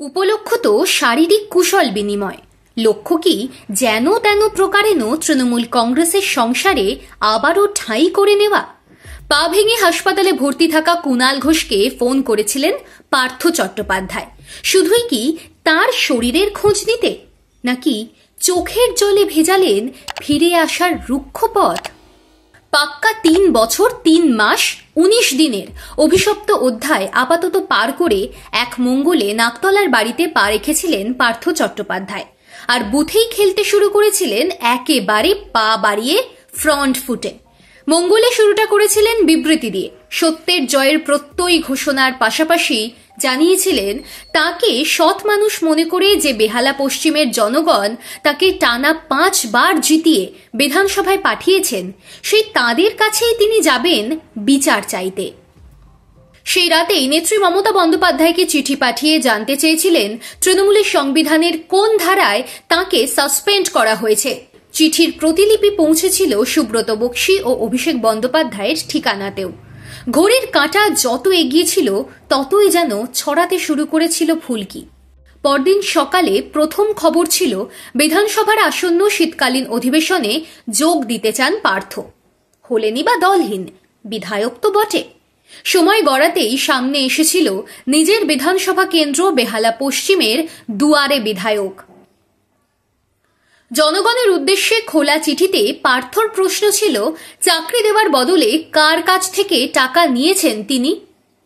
উপলক্ষ তো শারীরিক কুশল বিনিময়, লক্ষ্য কি যেন তেন প্রকারেণ তৃণমূল কংগ্রেসের সংসারে আবারও ঠাঁই করে নেওয়া। পা ভেঙে হাসপাতালে ভর্তি থাকা কুণাল ঘোষকে ফোন করেছিলেন পার্থ চট্টোপাধ্যায়, শুধুই কি তার শরীরের খোঁজ নিতে, নাকি চোখের জলে ভেজালেন ফিরে আসার রুক্ষ পথ। পাক্কা ৩ বছর ৩ মাস ১৯ দিনের অভিশপ্ত অধ্যায় আপাতত পার করে এক মঙ্গলে নাকতলার বাড়িতে পা রেখেছিলেন পার্থ চট্টোপাধ্যায়, আর বুথেই খেলতে শুরু করেছিলেন একেবারে পা বাড়িয়ে ফ্রন্ট ফুটে। মঙ্গলে শুরুটা করেছিলেন বিবৃতি দিয়ে, সত্যের জয়ের প্রত্যয় ঘোষণার পাশাপাশি জানিয়েছিলেন তাকে সৎ মানুষ মনে করে যে বেহালা পশ্চিমের জনগণ তাকে টানা ৫ বার জিতিয়ে বিধানসভায় পাঠিয়েছেন, সেই তাঁদের কাছেই তিনি যাবেন বিচার চাইতে। সেই রাতেই নেত্রী মমতা বন্দ্যোপাধ্যায়কে চিঠি পাঠিয়ে জানতে চেয়েছিলেন তৃণমূলের সংবিধানের কোন ধারায় তাঁকে সাসপেন্ড করা হয়েছে। চিঠির প্রতিলিপি পৌঁছেছিল সুব্রত বক্সী ও অভিষেক বন্দ্যোপাধ্যায়ের ঠিকানাতেও। ঘড়ির কাঁটা যত এগিয়েছিল ততই যেন ছড়াতে শুরু করেছিল ফুলকি। পরদিন সকালে প্রথম খবর ছিল বিধানসভার আসন্ন শীতকালীন অধিবেশনে যোগ দিতে চান পার্থ। হলেনি বা দলহীন, বিধায়ক তো বটে। সময় গড়াতেই সামনে এসেছিল নিজের বিধানসভা কেন্দ্র বেহালা পশ্চিমের দুয়ারে বিধায়ক। জনগণের উদ্দেশ্যে খোলা চিঠিতে পার্থর প্রশ্ন ছিল চাকরি দেওয়ার বদলে কার কাছ থেকে টাকা নিয়েছেন তিনি।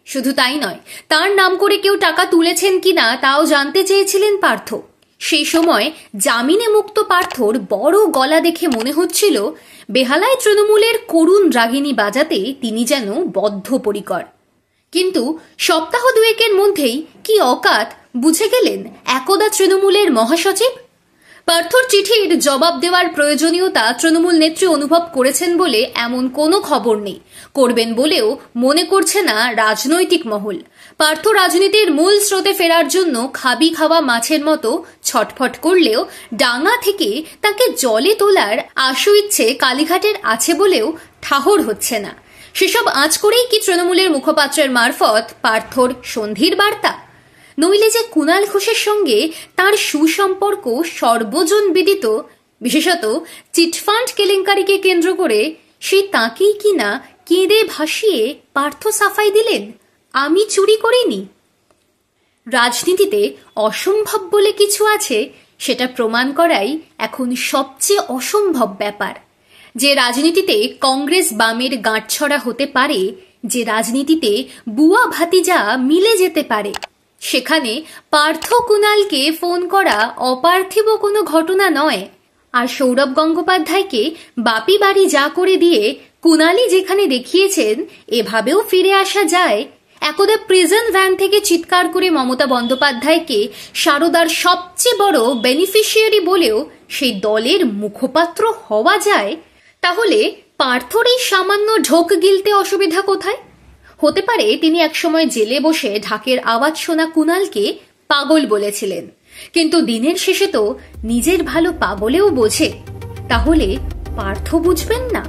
শুধু তাই নয়, তার নাম করে কেউ টাকা তুলেছেন কিনা তাও জানতে চেয়েছিলেন পার্থ। সেই সময় জামিনে মুক্ত পার্থর বড় গলা দেখে মনে হচ্ছিল বেহালায় তৃণমূলের করুণ রাগিনী বাজাতে তিনি যেন বদ্ধপরিকর। কিন্তু সপ্তাহ দুয়েকের মধ্যেই কি অকাত বুঝে গেলেন একদা তৃণমূলের মহাসচিব। পার্থর চিঠির জবাব দেওয়ার প্রয়োজনীয়তা তৃণমূল নেত্রী অনুভব করেছেন বলে এমন কোনো খবর নেই, করবেন বলেও মনে করছে না রাজনৈতিক মহল। পার্থ রাজনীতির মূল স্রোতে ফেরার জন্য খাবি খাওয়া মাছের মতো ছটফট করলেও ডাঙা থেকে তাকে জলে তোলার আশু ইচ্ছে কালীঘাটের আছে বলেও ঠাহর হচ্ছে না। সেসব আঁচ করেই কি তৃণমূলের মুখপাত্রের মারফত পার্থর সন্ধির বার্তা? নইলে যে কুণাল ঘোষের সঙ্গে তার সুসম্পর্ক সর্বজন বিদিত, বিশেষত চিটফান্ড কেলেঙ্কারিকে কেন্দ্র করে সেই তাঁকেই কিনা কেঁদে ভাসিয়ে পার্থ সাফাই দিলেন, আমি চুরি করিনি। রাজনীতিতে অসম্ভব বলে কিছু আছে, সেটা প্রমাণ করাই এখন সবচেয়ে অসম্ভব ব্যাপার। যে রাজনীতিতে কংগ্রেস বামের গাঁটছড়া হতে পারে, যে রাজনীতিতে বুয়া ভাতিজা মিলে যেতে পারে, সেখানে পার্থ কুণালকে ফোন করা অপার্থিব কোনো ঘটনা নয়। আর সৌরভ গঙ্গোপাধ্যায়কে বাপি বাড়ি যা করে দিয়ে কুণালই যেখানে দেখিয়েছেন এভাবেও ফিরে আসা যায়। একদা প্রিজন ভ্যান থেকে চিৎকার করে মমতা বন্দ্যোপাধ্যায়কে সারদার সবচেয়ে বড় বেনিফিশিয়ারি বলেও সেই দলের মুখপাত্র হওয়া যায়। তাহলে পার্থর এই সামান্য ঢোক গিলতে অসুবিধা কোথায়? হতে পারে তিনি একসময় জেলে বসে ঢাকের আওয়াজ শোনা কুণালকে পাগল বলেছিলেন, কিন্তু দিনের শেষে তো নিজের ভালো পাগলেও বোঝে। তাহলে পার্থ বুঝবেন না?